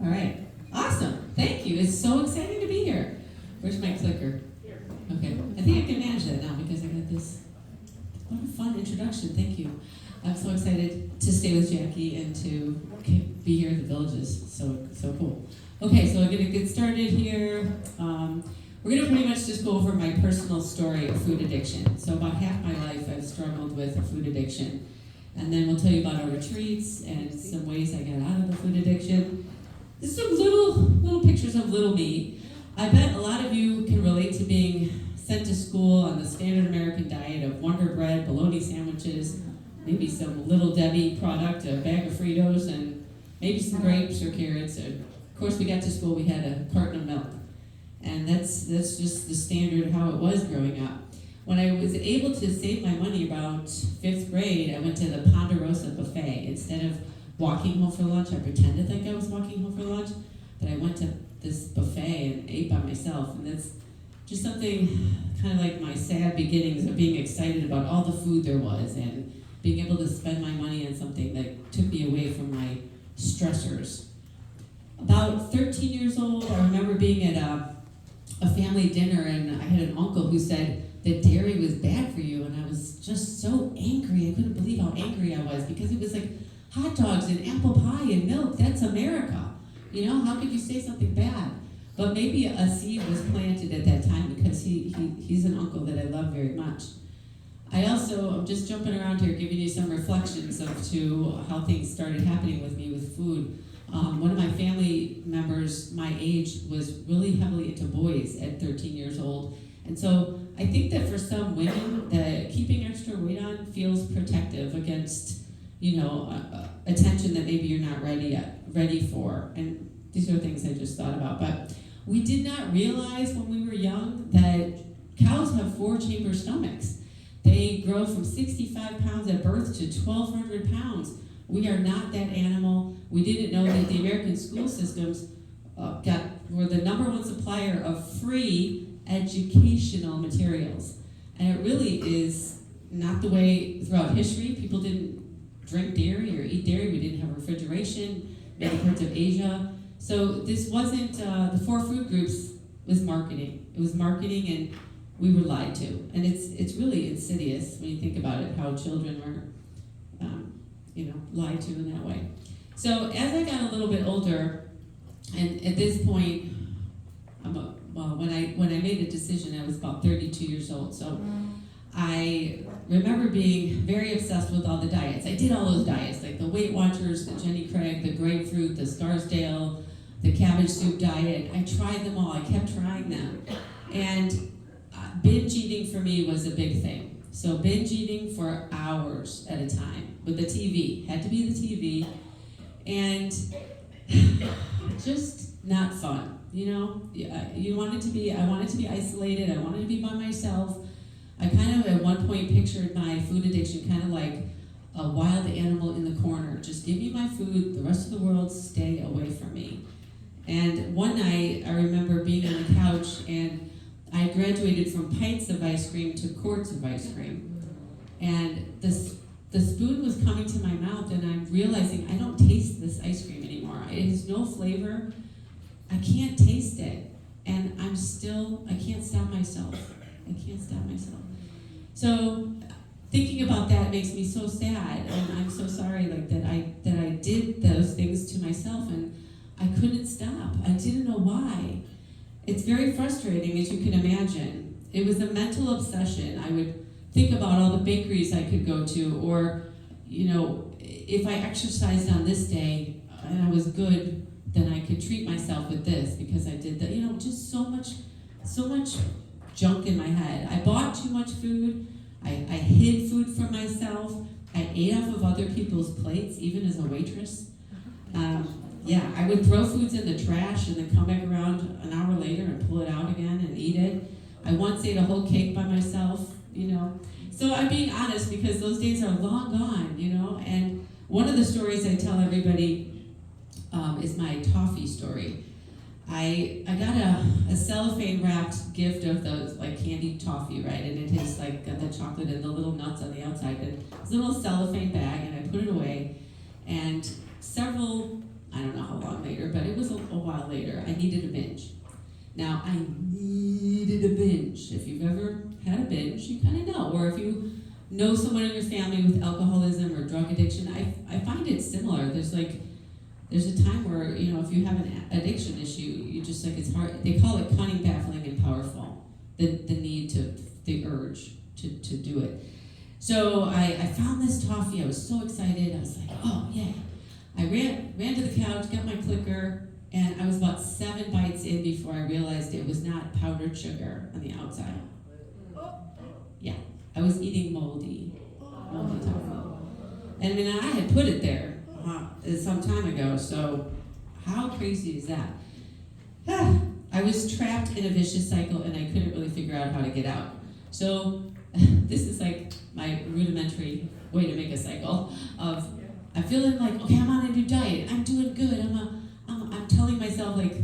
All right. Awesome. Thank you. It's so exciting to be here. Where's my clicker? Okay. I think I can manage that now because I got this. What a fun introduction. Thank you. I'm so excited to stay with Jackie and to be here at the Villages. So cool. Okay, so we're going to get started here. We're going to pretty much just go over my personal story of food addiction. So about half my life I've struggled with a food addiction. And then we'll tell you about our retreats and some ways I got out of the food addiction. There's some little pictures of little me. I bet a lot of you can relate to being sent to school on the standard American diet of Wonder Bread, bologna sandwiches, maybe some Little Debbie product, a bag of Fritos, and maybe some grapes or carrots. And of course, we got to school, we had a carton of milk. And that's just the standard how it was growing up. When I was able to save my money about 5th grade, I went to the Ponderosa buffet. Instead of walking home for lunch, I pretended like I was walking home for lunch, but I went to this buffet and ate by myself. And that's just something kind of like my sad beginnings of being excited about all the food there was and being able to spend my money on something that took me away from my stressors. About 13 years old, I remember being at a family dinner, and I had an uncle who said that dairy was bad for you, and I was just so angry. I couldn't believe how angry I was because it was like hot dogs and apple pie and milk. That's America. You know, how could you say something bad? But maybe a seed was planted at that time because he's an uncle that I love very much. I'm just jumping around here, giving you some reflections of to how things started happening with me with food. One of my family members, my age, was really heavily into boys at 13 years old. And so I think that for some women, that keeping extra weight on feels protective against, attention that maybe you're not ready for. And these are things I just thought about. But we did not realize when we were young that cows have 4-chamber stomachs. They grow from 65 pounds at birth to 1,200 pounds. We are not that animal. We didn't know that the American school systems were the number one supplier of free educational materials. And it really is not the way throughout history. People didn't drink dairy or eat dairy. We didn't have refrigeration, many parts of Asia. So this wasn't, the 4 food groups was marketing. It was marketing, and we were lied to. And it's really insidious when you think about it, how children were lied to in that way. So as I got a little bit older, and at this point, when I made a decision, I was about 32 years old. So I remember being very obsessed with all the diets. I did all those diets, like the Weight Watchers, the Jenny Craig, the grapefruit, the Scarsdale, the cabbage soup diet. I tried them all. I kept trying them. And binge eating for me was a big thing. So binge eating for hours at a time with the TV. Had to be the TV. And just not fun, I wanted to be isolated. I wanted to be by myself. I kind of at one point pictured my food addiction kind of like a wild animal in the corner. Just give me my food, the rest of the world stay away from me. And one night I remember being on the couch, and I graduated from pints of ice cream to quarts of ice cream. And the spoon was coming to my mouth, and I'm realizing I don't taste this ice cream anymore. It has no flavor. I can't taste it. And I can't stop myself. So thinking about that makes me so sad, and I'm so sorry that I did those things to myself, and I couldn't stop. I didn't know why. It's very frustrating, as you can imagine. It was a mental obsession. I would think about all the bakeries I could go to, or, if I exercised on this day and I was good, then I could treat myself with this because I did that. Just so much junk in my head. I bought too much food. I hid food from myself. I ate off of other people's plates, even as a waitress. I would throw foods in the trash and then come back around an hour later and pull it out again and eat it. I once ate a whole cake by myself, So I'm being honest because those days are long gone, And one of the stories I tell everybody is my toffee story. I got a cellophane wrapped gift of those like candied toffee, right? And it has like got the chocolate and the little nuts on the outside. And it's a little cellophane bag, and I put it away. And I don't know how long later, but it was a while later, I needed a binge. Now, I needed a binge. If you've ever had a binge, you kind of know. Or if you know someone in your family with alcoholism or drug addiction, I find it similar. There's a time where, if you have an addiction issue, you just it's hard. They call it cunning, baffling, and powerful. The urge to do it. So I found this toffee. I was so excited. I was like, oh, yeah. I ran to the couch, got my clicker, and I was about 7 bites in before I realized it was not powdered sugar on the outside. Yeah, I was eating moldy toffee. And I had put it there some time ago, so how crazy is that? I was trapped in a vicious cycle, and I couldn't really figure out how to get out. So this is like my rudimentary way to make a cycle of I'm feeling like, okay, I'm on a new diet, I'm doing good, I'm telling myself like,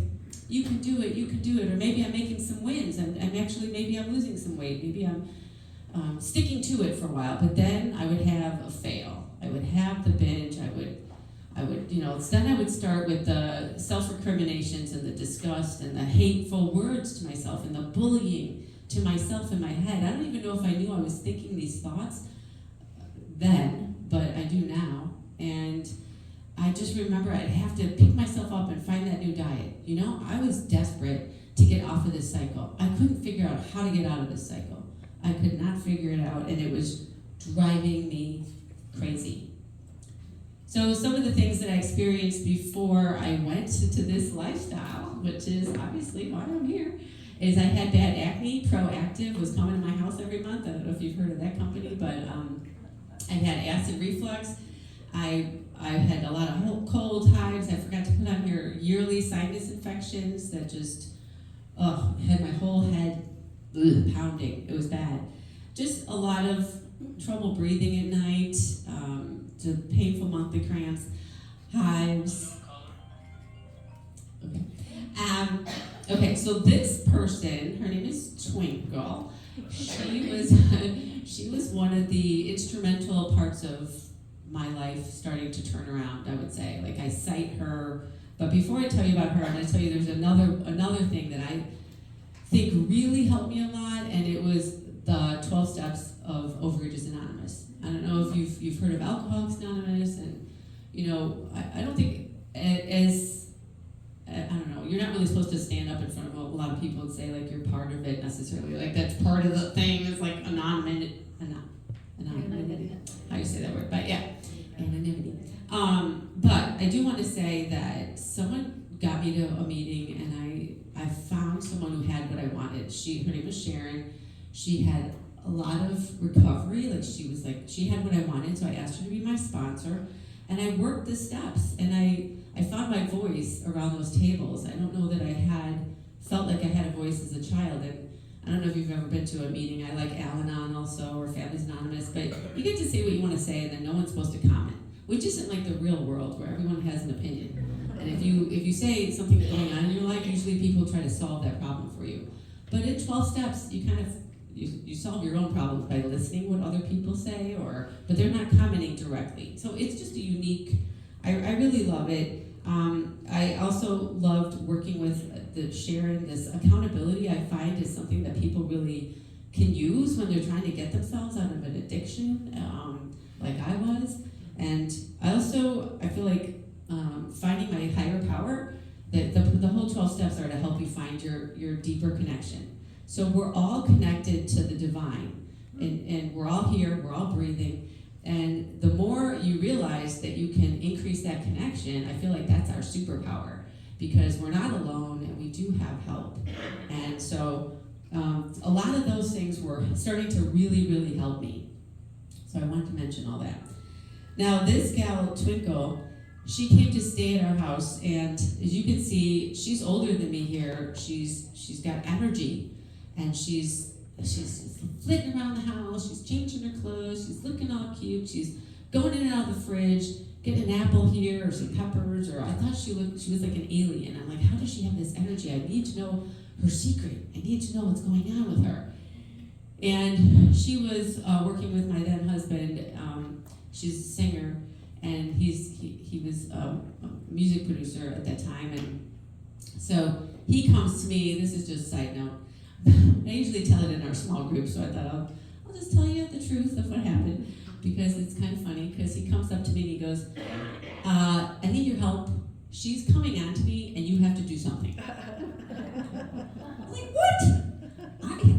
you can do it, or maybe I'm making some wins, maybe I'm losing some weight, maybe I'm sticking to it for a while, but then I would have a fail. I would have the binge, I would, then I would start with the self-recriminations and the disgust and the hateful words to myself and the bullying to myself in my head. I don't even know if I knew I was thinking these thoughts then, but I do now. And I just remember I'd have to pick myself up and find that new diet. I was desperate to get off of this cycle. I couldn't figure out how to get out of this cycle. I could not figure it out, and it was driving me crazy. So some of the things that I experienced before I went to this lifestyle, which is obviously why I'm here, is I had bad acne. Proactive was coming to my house every month. I don't know if you've heard of that company, but I had acid reflux. I had a lot of cold hives. I forgot to put on here yearly sinus infections that just had my whole head pounding. It was bad. Just a lot of trouble breathing at night, the painful monthly cramps, hives. Okay, so this person, her name is Twinkle. She was one of the instrumental parts of my life starting to turn around, I would say. Like, I cite her, but before I tell you about her, I'm going to tell you there's another thing that I think really helped me a lot, and it was the 12 steps of Overeaters Anonymous. I don't know if you've heard of Alcoholics Anonymous, and I don't think I don't know, you're not really supposed to stand up in front of a lot of people and say like you're part of it necessarily, like that's part of the thing. It's like anonymity. How you say that word? But yeah, anonymity. But I do want to say that someone got me to a meeting, and I found someone who had what I wanted. Her name was Sharon. She had a lot of recovery. She had what I wanted, so I asked her to be my sponsor, and I worked the steps, and I found my voice around those tables. I don't know that I felt like I had a voice as a child, and I don't know if you've ever been to a meeting. I like Al-Anon also, or Families Anonymous, but you get to say what you want to say, and then no one's supposed to comment, which isn't like the real world where everyone has an opinion. And if you say something going on in your life, usually people try to solve that problem for you. But in 12 steps, you kind of you solve your own problems by listening what other people say, but they're not commenting directly. So it's just a unique. I really love it. I also loved working with Sharon. This accountability, I find, is something that people really can use when they're trying to get themselves out of an addiction, like I was. And I feel like finding my higher power, the whole 12 steps are to help you find your deeper connection. So we're all connected to the divine, and we're all here, we're all breathing. And the more you realize that you can increase that connection, I feel like that's our superpower, because we're not alone and we do have help. And so a lot of those things were starting to really, really help me. So I wanted to mention all that. Now this gal, Twinkle, she came to stay at our house, and as you can see, she's older than me here. She's got energy, and she's flitting around the house, she's changing her clothes, she's looking all cute, she's going in and out of the fridge, getting an apple here or some peppers, or I thought she was like an alien. I'm like, how does she have this energy? I need to know her secret. I need to know what's going on with her. And she was working with my then husband. She's a singer, and he was a music producer at that time, and So he comes to me, this is just a side note. I usually tell it in our small group, so I thought I'll just tell you the truth of what happened, because it's kind of funny, because he comes up to me and he goes, I need your help. She's coming on to me and you have to do something. I'm like, what?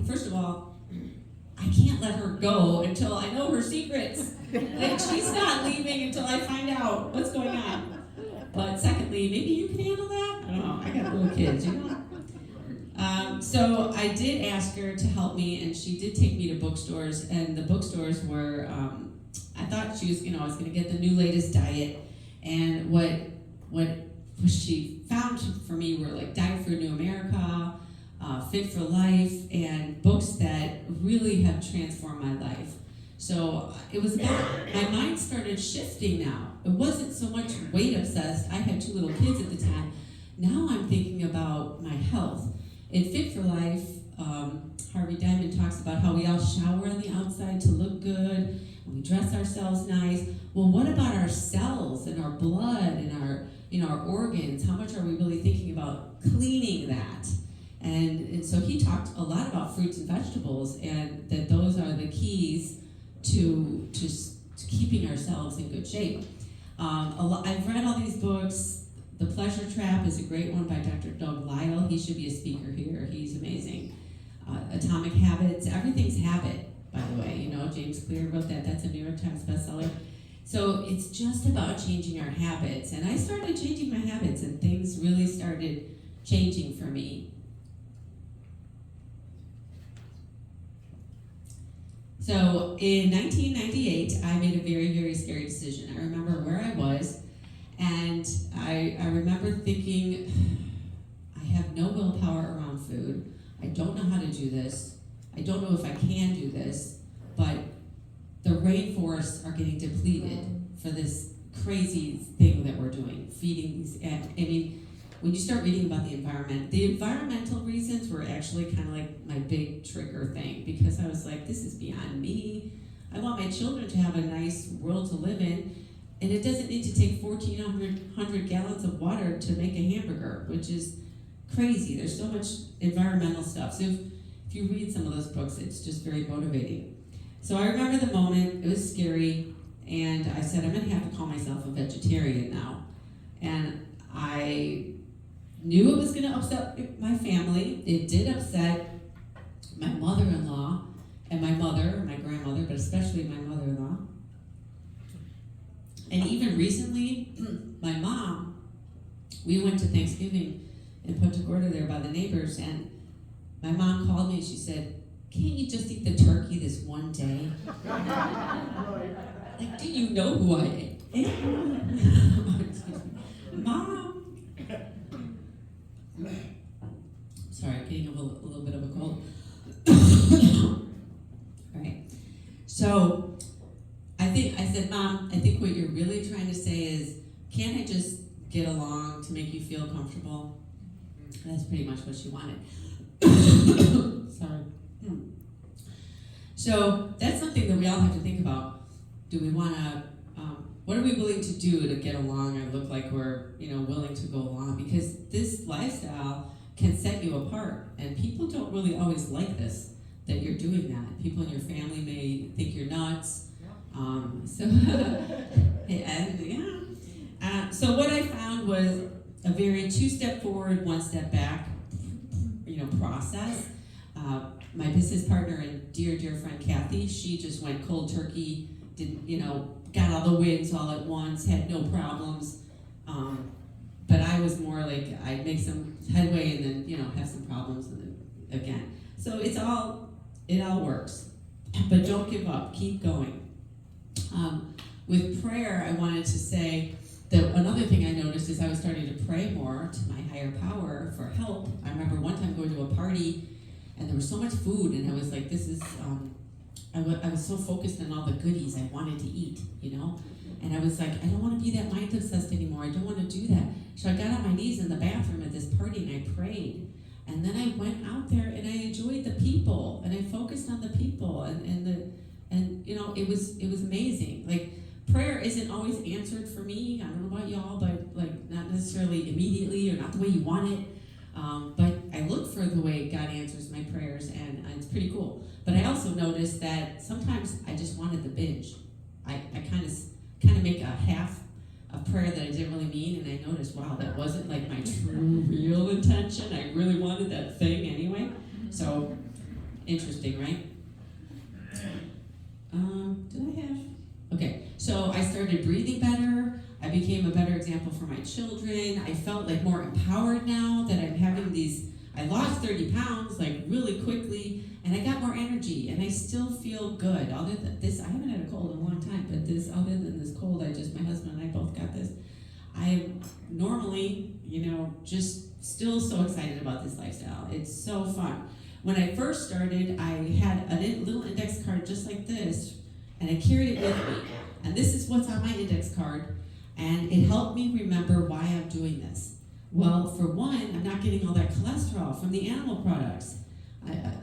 First of all, I can't let her go until I know her secrets. Like, she's not leaving until I find out what's going on. But secondly, maybe you can handle that? I don't know, I got little kids, you know? So I did ask her to help me, and she did take me to bookstores, and the bookstores were, I thought she was, I was gonna get the new latest diet, and what she found for me were like Diet for New America, Fit for Life, and books that really have transformed my life. So it was about, my mind started shifting now. It wasn't so much weight obsessed. I had 2 little kids at the time. Now I'm thinking about my health. In Fit for Life, Harvey Diamond talks about how we all shower on the outside to look good, and we dress ourselves nice. Well, what about our cells and our blood and our organs? How much are we really thinking about cleaning that? And so he talked a lot about fruits and vegetables, and that those are the keys to keeping ourselves in good shape. I've read all these books. The Pleasure Trap is a great one by Dr. Doug Lisle. He should be a speaker here. He's amazing. Atomic Habits. Everything's habit, by the way. James Clear wrote that. That's a New York Times bestseller. So it's just about changing our habits. And I started changing my habits, and things really started changing for me. So in 1998, I made a very, very scary decision. I remember where I was, and I remember thinking, I have no willpower around food. I don't know how to do this. I don't know if I can do this, but the rainforests are getting depleted for this crazy thing that we're doing, feeding these. When you start reading about the environment, the environmental reasons were actually kind of like my big trigger thing, because I was like, this is beyond me. I want my children to have a nice world to live in, and it doesn't need to take 1,400 gallons of water to make a hamburger, which is crazy. There's so much environmental stuff. So if you read some of those books, it's just very motivating. So I remember the moment, it was scary, and I said, I'm gonna have to call myself a vegetarian now. And I knew it was going to upset my family. It did upset my mother-in-law and my mother, my grandmother, but especially my mother-in-law. And even recently, my mom, we went to Thanksgiving in Punta Gorda there by the neighbors, and my mom called me and she said, can't you just eat the turkey this one day? Like, do you know who I am? Mom! Sorry, I'm getting a little bit of a cold. All right. So I said, Mom, I think what you're really trying to say is, can't I just get along to make you feel comfortable? That's pretty much what she wanted. Sorry. So that's something that we all have to think about. Do we want to, what are we willing to do to get along or look like we're, willing to go along? Because this lifestyle can set you apart, and people don't really always like this, that you're doing that. People in your family may think you're nuts. So what I found was a very 2-step forward, 1-step back, process. My business partner and dear friend Kathy, she just went cold turkey, got all the wins all at once, had no problems. But I was more like, I'd make some headway and then, have some problems and then again. So it all works. But don't give up, keep going. With prayer, I wanted to say that another thing I noticed is I was starting to pray more to my higher power for help. I remember one time going to a party and there was so much food, and I was like, this is, I was so focused on all the goodies I wanted to eat, And I was like, I don't want to be that mind obsessed anymore. I don't want to do that. So I got on my knees in the bathroom at this party and I prayed. And then I went out there and I enjoyed the people and I focused on the people and it was amazing. Like, prayer isn't always answered for me. I don't know about y'all, but like not necessarily immediately or not the way you want it, but I look for the way God answers my prayers, and it's pretty cool. But I also noticed that sometimes I just wanted the binge. I kind of make a half of prayer that I didn't really mean, and I noticed, wow, that wasn't like my true, real intention. I really wanted that thing anyway. So, interesting, right? Did I have? Okay, so I started breathing better. I became a better example for my children. I felt like more empowered now that I'm having these. I lost 30 pounds like really quickly, and I got more energy, and I still feel good. Other than this, I haven't had a cold in a long time, but other than this cold, my husband and I both got this. I normally, just still so excited about this lifestyle. It's so fun. When I first started, I had a little index card just like this, and I carried it with me. And this is what's on my index card, and it helped me remember why I'm doing this. Well, for one, I'm not getting all that cholesterol from the animal products.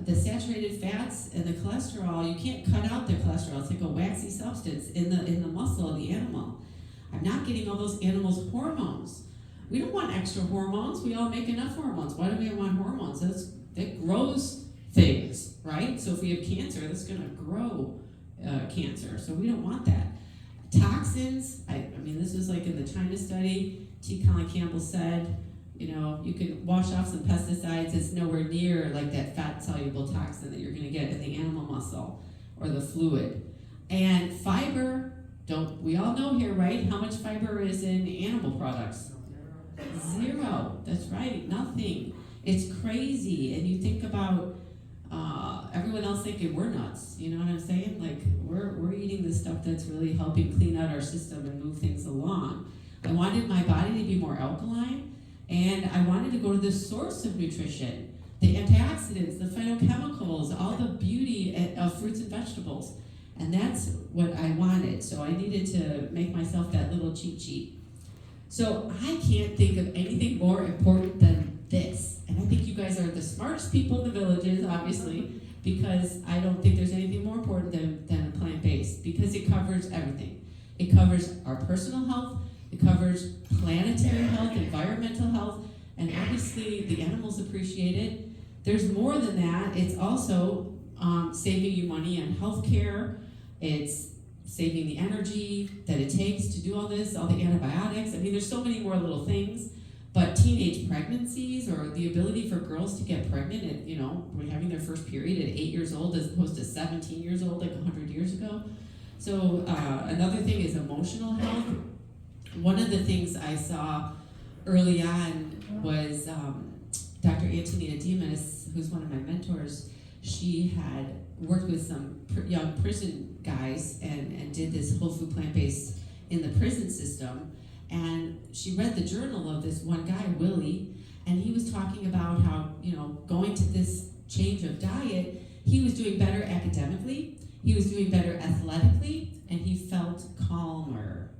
The saturated fats and the cholesterol, you can't cut out the cholesterol. It's like a waxy substance in the muscle of the animal. I'm not getting all those animals' hormones. We don't want extra hormones. We all make enough hormones. Why do we want hormones? That grows things, right? So if we have cancer, that's going to grow cancer. So we don't want that. Toxins, this was like in the China study. T. Colin Campbell said, you can wash off some pesticides. It's nowhere near like that fat-soluble toxin that you're going to get in the animal muscle or the fluid. And fiber, we all know here, right? How much fiber is in animal products? 0. That's right, nothing. It's crazy. And you think about everyone else thinking we're nuts. You know what I'm saying? Like we're eating the stuff that's really helping clean out our system and move things along. I wanted my body to be more alkaline, and I wanted to go to the source of nutrition, the antioxidants, the phytochemicals, all the beauty of fruits and vegetables. And that's what I wanted. So I needed to make myself that little cheat sheet. So I can't think of anything more important than this. And I think you guys are the smartest people in the villages, obviously, because I don't think there's anything more important than a plant-based, because it covers everything. It covers our personal health, it covers planetary health, environmental health, and obviously the animals appreciate it. There's more than that. It's also saving you money on healthcare. It's saving the energy that it takes to do all this, all the antibiotics. There's so many more little things. But teenage pregnancies, or the ability for girls to get pregnant at, when having their first period at 8 years old as opposed to 17 years old like 100 years ago. So another thing is emotional health. One of the things I saw early on was Dr. Antonina Demas, who's one of my mentors. She had worked with some young prison guys and did this whole food plant-based in the prison system. And she read the journal of this one guy, Willie, and he was talking about how, going to this change of diet, he was doing better academically, he was doing better athletically, and he felt calmer.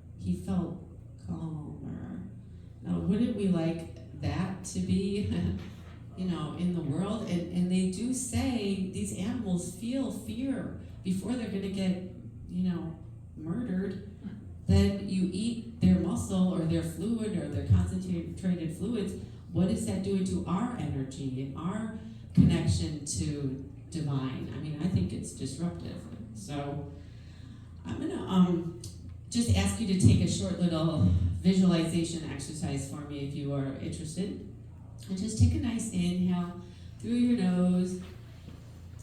Now, wouldn't we like that to be, in the world? And they do say these animals feel fear before they're going to get, murdered. Then you eat their muscle or their fluid or their concentrated fluids. What is that doing to our energy and our connection to divine? I think it's disruptive. So I'm going to just ask you to take a short little visualization exercise for me if you are interested. And just take a nice inhale through your nose.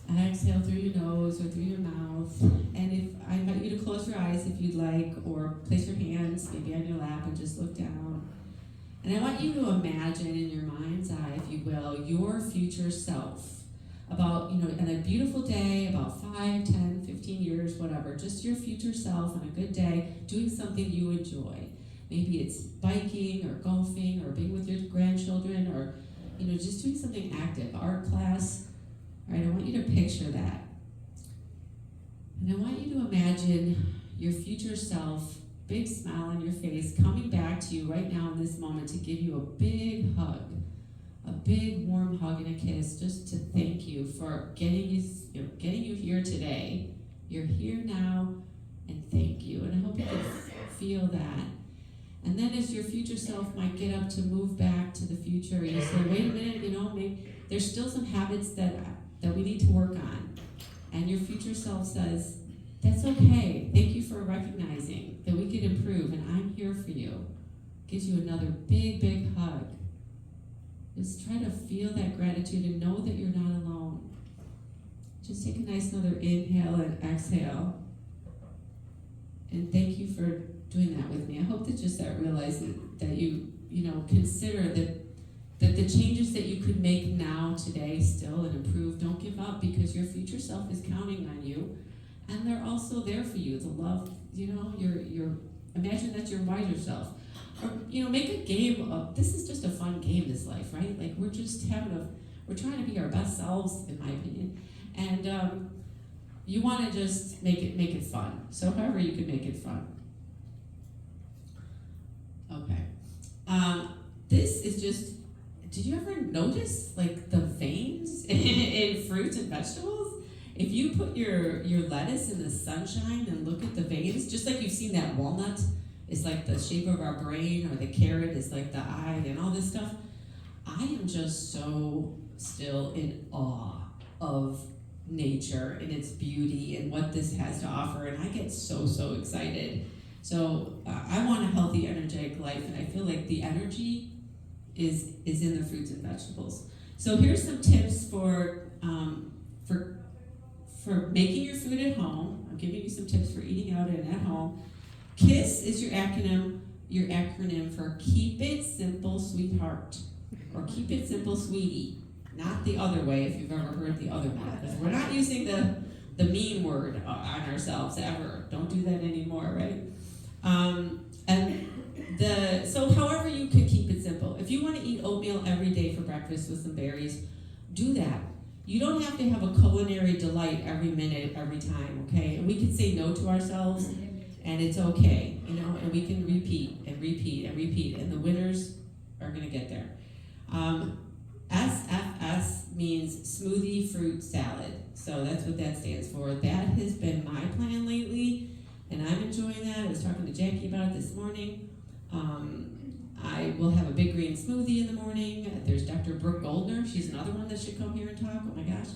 Exhale through your nose or through your mouth. And if I invite you to close your eyes if you'd like, or place your hands maybe on your lap and just look down. And I want you to imagine in your mind's eye, if you will, your future self. About, on a beautiful day, about 5, 10, 15 years, whatever, just your future self on a good day, doing something you enjoy. Maybe it's biking or golfing or being with your grandchildren or, just doing something active, art class. All right, I want you to picture that. And I want you to imagine your future self, big smile on your face, coming back to you right now in this moment to give you a big hug, a big warm hug and a kiss, just to thank you for getting you here today. You're here now, and thank you. And I hope you can feel that. And then as your future self might get up to move back to the future, you say, wait a minute, maybe there's still some habits that we need to work on. And your future self says, that's okay. Thank you for recognizing that we can improve, and I'm here for you. Gives you another big, big hug. Just try to feel that gratitude and know that you're not alone. Just take a nice another inhale and exhale. And thank you for doing that with me. I hope that just that realizing that you consider that the changes that you could make now, today, still, and improve, don't give up, because your future self is counting on you. And they're also there for you. The love, your imagine that's your wiser self. Or, make a game of, this is just a fun game, this life, right? Like, we're just we're trying to be our best selves, in my opinion. And you want to just make it fun. So however you can make it fun. Okay. This is just, did you ever notice, like, the veins in fruits and vegetables? If you put your lettuce in the sunshine and look at the veins, just like you've seen that walnut is like the shape of our brain, or the carrot is like the eye, and all this stuff, I am just so still in awe of nature and its beauty and what this has to offer, and I get so excited. So I want a healthy, energetic life, and I feel like the energy is in the fruits and vegetables. So here's some tips for making your food at home. I'm giving you some tips for eating out and at home. KISS is your acronym for Keep It Simple, Sweetheart, or Keep It Simple, Sweetie. Not the other way, if you've ever heard the other one. Because we're not using the mean word on ourselves ever. Don't do that anymore, right? So however you can keep it simple. If you want to eat oatmeal every day for breakfast with some berries, do that. You don't have to have a culinary delight every minute, every time, okay? And we can say no to ourselves, and it's okay, and we can repeat and repeat and repeat, and the winners are going to get there. SFS means smoothie fruit salad. So that's what that stands for. That has been my plan lately, and I'm enjoying that. I was talking to Jackie about it this morning. I will have a big green smoothie in the morning. There's Dr. Brooke Goldner. She's another one that should come here and talk. Oh my gosh.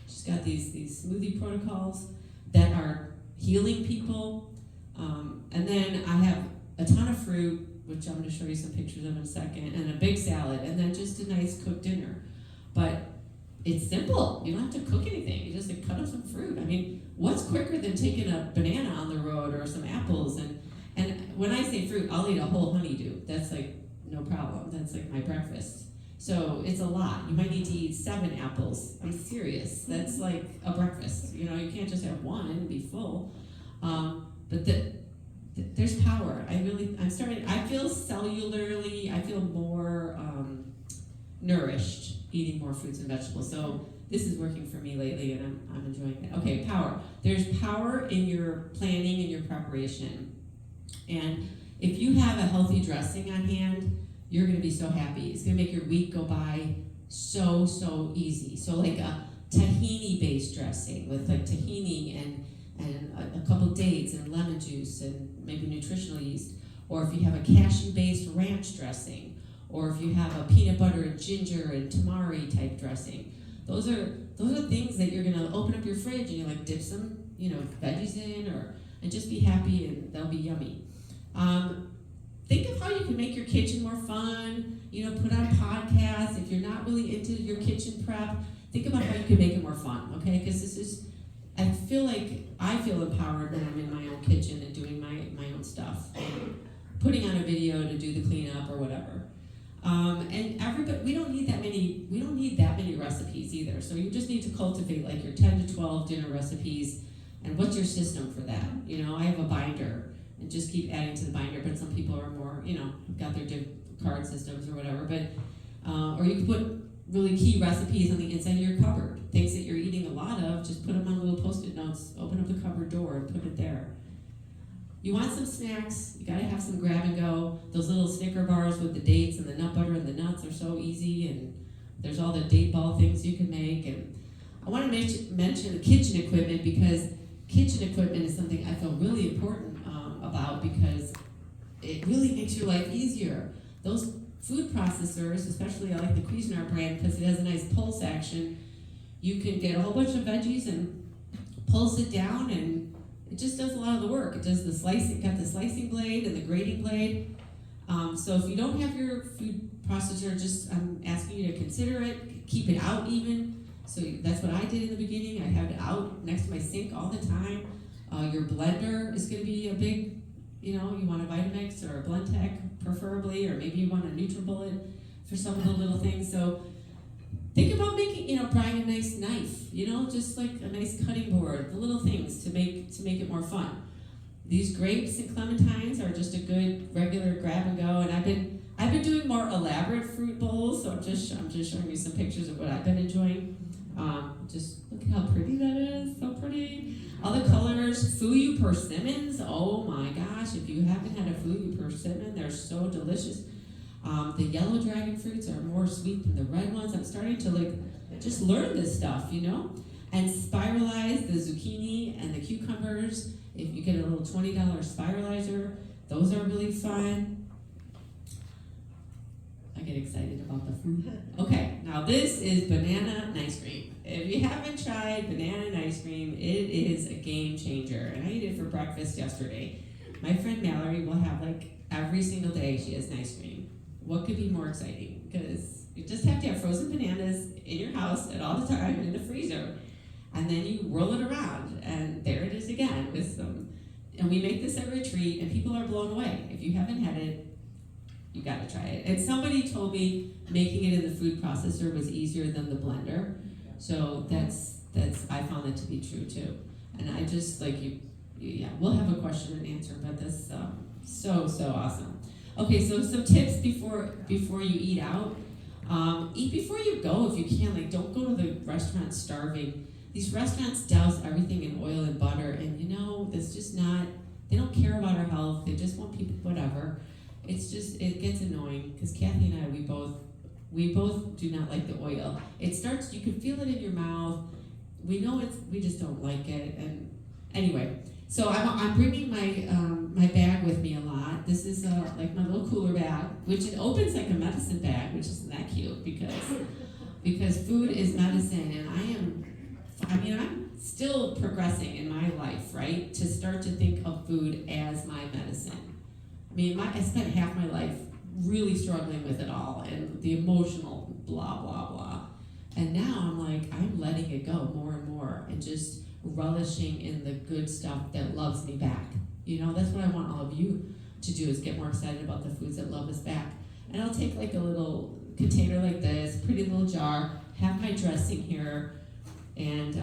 She's got these smoothie protocols that are healing people. And then I have a ton of fruit, which I'm going to show you some pictures of in a second, and a big salad, and then just a nice cooked dinner. But it's simple. You don't have to cook anything. You just cut up some fruit. I mean, what's quicker than taking a banana on the road or some apples? And when I say fruit, I'll eat a whole honeydew. That's like no problem. That's like my breakfast. So it's a lot. You might need to eat 7 apples. I'm serious. That's like a breakfast. You can't just have one and be full. But there's power. I feel cellularly, I feel more nourished eating more fruits and vegetables. So this is working for me lately, and I'm enjoying it. Okay, power. There's power in your planning and your preparation. And if you have a healthy dressing on hand, you're going to be so happy. It's going to make your week go by so easy. So like a tahini-based dressing with like tahini and a couple dates and lemon juice and maybe nutritional yeast. Or if you have a cashew-based ranch dressing, or if you have a peanut butter and ginger and tamari type dressing. Those are things that you're going to open up your fridge and you like dip some veggies in, and just be happy, and they'll be yummy. Think of how you can make your kitchen more fun. Put on podcasts. If you're not really into your kitchen prep, think about how you can make it more fun, okay? Because I feel empowered when I'm in my own kitchen and doing my own stuff. Putting on a video to do the cleanup or whatever. And everybody, we don't need that many recipes either. So you just need to cultivate like your 10 to 12 dinner recipes. And what's your system for that? I have a binder and just keep adding to the binder, but some people are more, got their card systems or whatever. But or you can put really key recipes on the inside of your cupboard. Things that you're eating a lot of, just put them on little Post-it notes, open up the cupboard door and put it there. You want some snacks, you gotta have some grab and go. Those little Snicker bars with the dates and the nut butter and the nuts are so easy, and there's all the date ball things you can make. And I want to mention the kitchen equipment, because kitchen equipment is something I feel really important about, because it really makes your life easier. Those food processors, especially I like the Cuisinart brand because it has a nice pulse action. You can get a whole bunch of veggies and pulse it down, and it just does a lot of the work. It does the slicing, got the slicing blade and the grating blade. So if you don't have your food processor, just I'm asking you to consider it. Keep it out even. So that's what I did in the beginning. I had it out next to my sink all the time. Your blender is going to be a big, you want a Vitamix or a Blendtec preferably, or maybe you want a NutriBullet for some of the little things. So think about making, buying a nice knife, just like a nice cutting board, the little things to make it more fun. These grapes and clementines are just a good regular grab and go, and I've been doing more elaborate fruit bowls, so I'm just showing you some pictures of what I've been enjoying. Just look at how pretty that is, so pretty. All the colors, Fuyu persimmons, oh my gosh, if you haven't had a Fuyu persimmon, they're so delicious. The yellow dragon fruits are more sweet than the red ones. I'm starting to just learn this stuff, And spiralize the zucchini and the cucumbers. If you get a little $20 spiralizer, those are really fun. I get excited about the food. Okay, now this is banana and ice cream. If you haven't tried banana and ice cream, it is a game changer. And I ate it for breakfast yesterday. My friend Mallory will have every single day she has an ice cream. What could be more exciting? Because you just have to have frozen bananas in your house at all the time in the freezer. And then you whirl it around, and there it is again with some. And we make this at retreat, and people are blown away. If you haven't had it, you got to try it. And somebody told me making it in the food processor was easier than the blender. So that's I found that to be true too. And I just we'll have a question and answer, but that's so awesome. Okay, so some tips before you eat out. Eat before you go if you can. Don't go to the restaurant starving. These restaurants douse everything in oil and butter, and that's just not, they don't care about our health, they just want people, whatever. It gets annoying, because Kathy and I, we both do not like the oil. It starts, you can feel it in your mouth, we just don't like it, and anyway. So I'm bringing my bag with me a lot. This is my little cooler bag, which it opens like a medicine bag, which isn't that cute, because food is medicine, and I'm still progressing in my life, right? To start to think of food as my medicine. I spent half my life really struggling with it all and the emotional blah, blah, blah. And now I'm letting it go more and more and just relishing in the good stuff that loves me back. That's what I want all of you to do, is get more excited about the foods that love us back. And I'll take a little container like this, pretty little jar, have my dressing here. And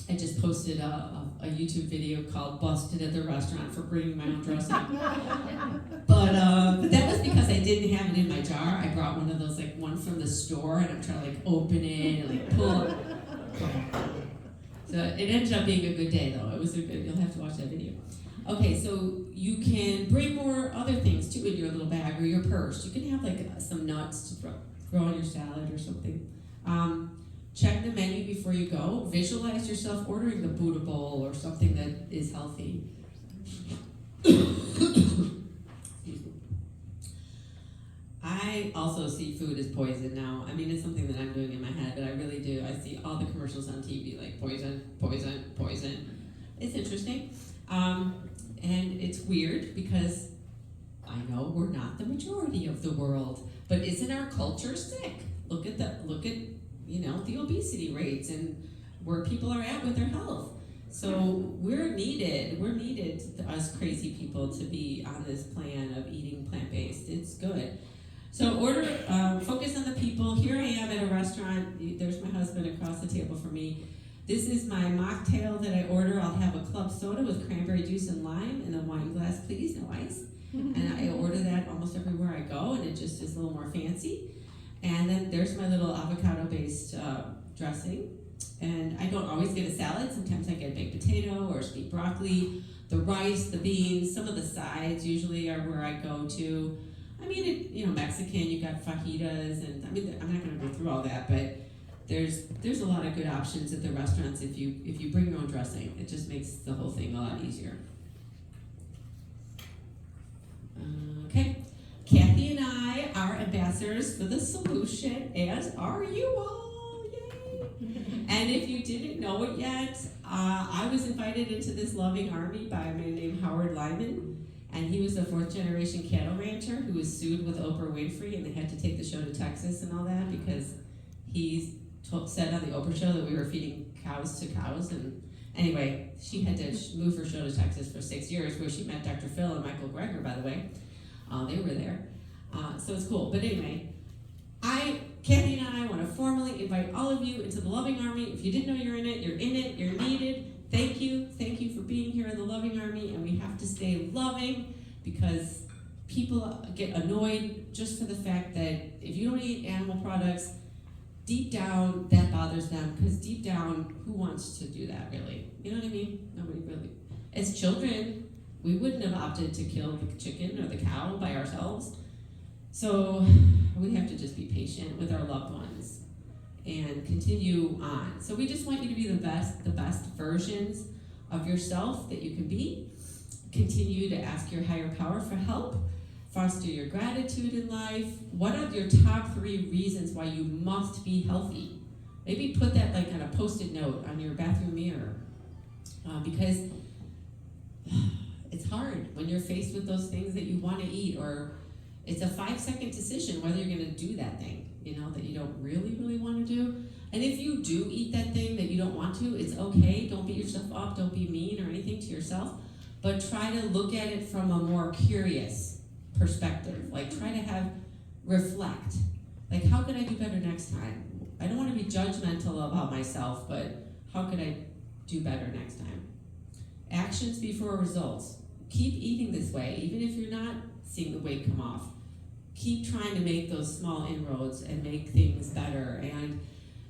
I just posted a YouTube video called Busted at the Restaurant for bringing my own dressing. But that was because I didn't have it in my jar. I brought one of those, one from the store, and I'm trying to open it and pull it. So it ended up being a good day, though. It was you'll have to watch that video. Okay, so you can bring more other things, too, in your little bag or your purse. You can have, some nuts to throw on your salad or something. Check the menu before you go. Visualize yourself ordering the Buddha bowl or something that is healthy. I also see food as poison now. It's something that I'm doing in my head, but I really do. I see all the commercials on TV poison, poison, poison. It's interesting. And it's weird because I know we're not the majority of the world, but isn't our culture sick? Look at the obesity rates and where people are at with their health. So we're needed, us crazy people, to be on this plan of eating plant-based. It's good. So focus on the people. Here I am at a restaurant. There's my husband across the table from me. This is my mocktail that I order. I'll have a club soda with cranberry juice and lime in a wine glass, please, no ice. And I order that almost everywhere I go, and it just is a little more fancy. And then there's my little avocado-based dressing. And I don't always get a salad. Sometimes I get baked potato or sweet broccoli. The rice, the beans, some of the sides usually are where I go to. Mexican, you've got fajitas, and I'm not going to go through all that, but there's a lot of good options at the restaurants if you bring your own dressing. It just makes the whole thing a lot easier. Okay. Kathy and I are ambassadors for the solution, as are you all. Yay! And if you didn't know it yet, I was invited into this loving army by a man named Howard Lyman, and he was a fourth-generation cattle rancher who was sued with Oprah Winfrey, and they had to take the show to Texas and all that because he said on the Oprah show that we were feeding cows to cows. And anyway, she had to move her show to Texas for 6 years, where she met Dr. Phil and Michael Greger, by the way. They were there. So it's cool. But anyway, Kathy and I want to formally invite all of you into the Loving Army. If you didn't know you're in it, you're needed. Thank you for being here in the Loving Army, and we have to stay loving because people get annoyed just for the fact that if you don't eat animal products, deep down that bothers them, because deep down, who wants to do that really? You know what I mean? Nobody really. As children, we wouldn't have opted to kill the chicken or the cow by ourselves. So we have to just be patient with our loved ones and continue on. So we just want you to be the best versions of yourself that you can be. Continue to ask your higher power for help. Foster your gratitude in life. What are your top 3 reasons why you must be healthy? Maybe put that like on a Post-it note on your bathroom mirror. Because it's hard when you're faced with those things that you want to eat, or it's a 5-second decision whether you're going to do that thing, that you don't really want to do. And if you do eat that thing that you don't want to, it's okay. Don't beat yourself up. Don't be mean or anything to yourself. But try to look at it from a more curious perspective. Like, try to reflect. Like, how could I do better next time? I don't want to be judgmental about myself, but how could I do better next time? Actions before results. Keep eating this way, even if you're not seeing the weight come off. Keep trying to make those small inroads and make things better. And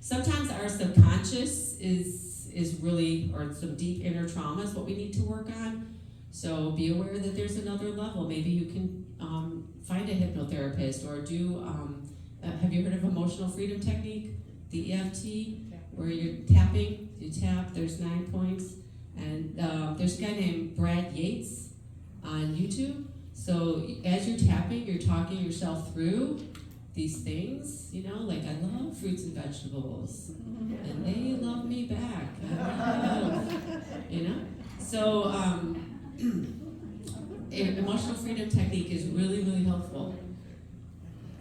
sometimes our subconscious is really, or some deep inner trauma is what we need to work on. So be aware that there's another level. Maybe you can find a hypnotherapist or do, have you heard of emotional freedom technique? The EFT, where you're tapping, you tap, there's 9 points. And there's a guy named Brad Yates on YouTube. So as you're tapping, you're talking yourself through these things, like I love fruits and vegetables, and they love me back, So emotional freedom technique is really helpful.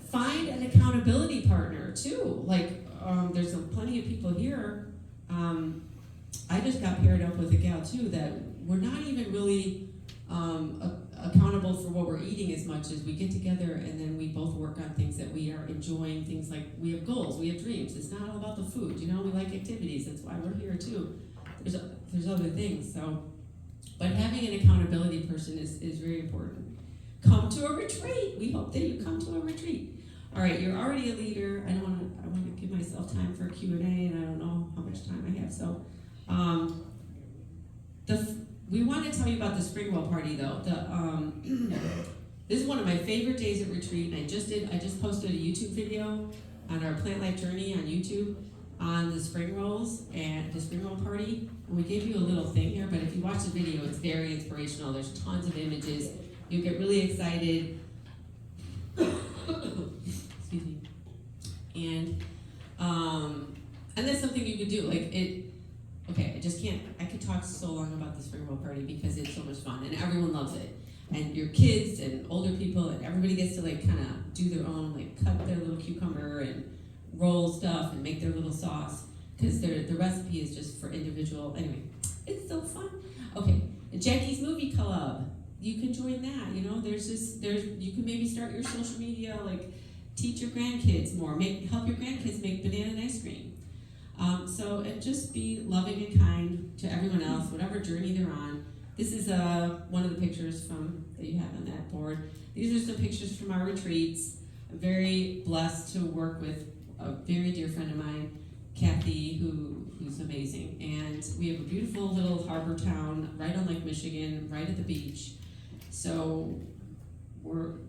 Find an accountability partner too. Like there's plenty of people here. I just got paired up with a gal too that we're not even really accountable for what we're eating as much as we get together and then we both work on things that we are enjoying, things like we have goals, we have dreams. It's not all about the food, we like activities. That's why we're here too. There's other things, but having an accountability person is very important. Come to a retreat. We hope that you come to a retreat. All right, you're already a leader. I want to give myself time for a Q&A, and I don't know how much time I have, so we want to tell you about the Springwell party, though. This is one of my favorite days at retreat, and I just posted a YouTube video on our Plant Life Journey on YouTube on the spring rolls and the Springwell party. And we gave you a little thing here, but if you watch the video, it's very inspirational. There's tons of images. You get really excited. Excuse me. And that's something you could do. I could talk so long about the Springwell party because it's so much fun and everyone loves it. And your kids and older people and everybody gets to kind of do their own, cut their little cucumber and roll stuff and make their little sauce because the recipe is just for individual. Anyway, it's so fun. Okay, Jackie's Movie Club. You can join that. You can maybe start your social media, teach your grandkids more, help your grandkids make banana and ice cream. And just be loving and kind to everyone else, whatever journey they're on. This is one of the pictures that you have on that board. These are some pictures from our retreats. I'm very blessed to work with a very dear friend of mine, Kathy, who's amazing. And we have a beautiful little harbor town right on Lake Michigan, right at the beach. So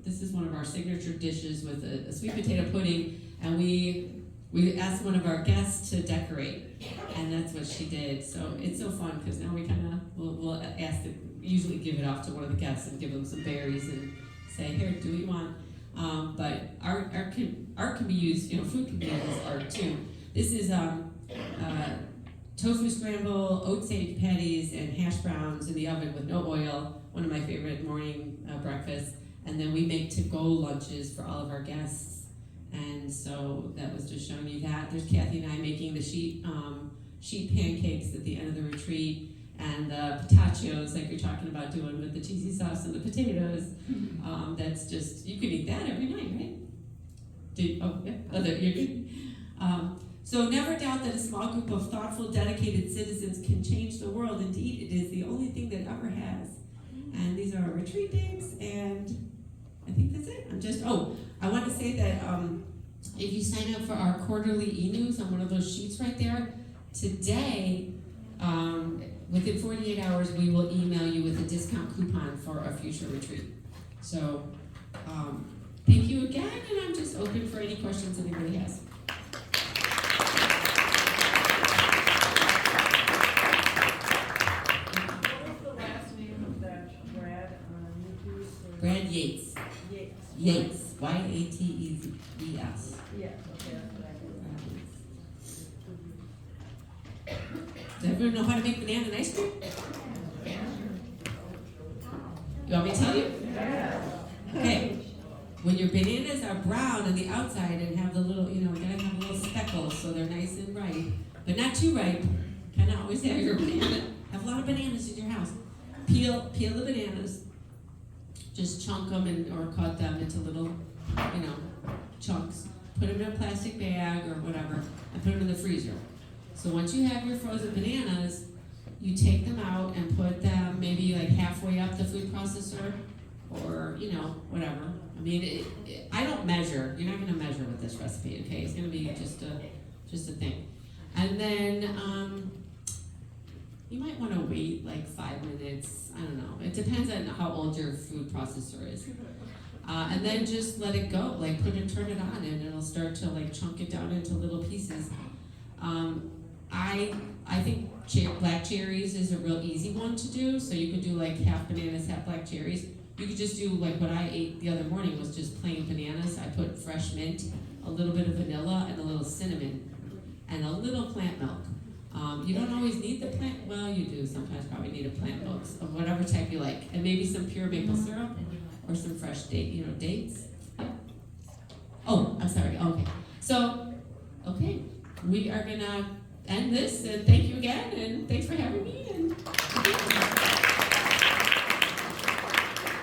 this is one of our signature dishes with a sweet potato pudding, and we asked one of our guests to decorate, and that's what she did. So it's so fun because now we we'll usually give it off to one of the guests and give them some berries and say, here, do what you want. But art can be used, food can be used as art too. This is tofu scramble, oat sage patties, and hash browns in the oven with no oil. One of my favorite morning breakfasts. And then we make to-go lunches for all of our guests. And so that was just showing you that. There's Kathy and I making the sheet pancakes at the end of the retreat, and the pistachos like you're talking about doing with the cheesy sauce and the potatoes. That's just, you can eat that every night, right? You're good. So never doubt that a small group of thoughtful, dedicated citizens can change the world. Indeed, it is the only thing that ever has. And these are our retreat dates, and I think that's it. I want to say that if you sign up for our quarterly e-news on one of those sheets right there, today, within 48 hours, we will email you with a discount coupon for a future retreat. So, thank you again, and I'm just open for any questions anybody has. Brad Yates. Yates. Y-A-T-E-S. Yeah, okay, that's what I Does everyone know how to make banana and ice cream? You want me to tell you? Yeah. Okay. When your bananas are brown on the outside and have the little, gotta have little speckles so they're nice and ripe, but not too ripe. Kind of always have your banana. Have a lot of bananas in your house. Peel the bananas. Just chunk them or cut them into little, chunks. Put them in a plastic bag or whatever, and put them in the freezer. So once you have your frozen bananas, you take them out and put them maybe like halfway up the food processor, or whatever. I mean, I don't measure. You're not going to measure with this recipe, okay? It's going to be just a thing. And then you might want to wait like 5 minutes. I don't know. It depends on how old your food processor is. And then just let it go. Like turn it on, and it'll start to like chunk it down into little pieces. I think black cherries is a real easy one to do. So you could do like half bananas, half black cherries. You could just do like what I ate the other morning was just plain bananas. I put fresh mint, a little bit of vanilla, and a little cinnamon, and a little plant milk. You don't always need the plant, well, you do sometimes probably need a plant milk of whatever type you like, and maybe some pure maple syrup or some fresh dates. Yeah. Oh, I'm sorry. Okay. So, we are gonna end this, and thank you again, and thanks for having me. And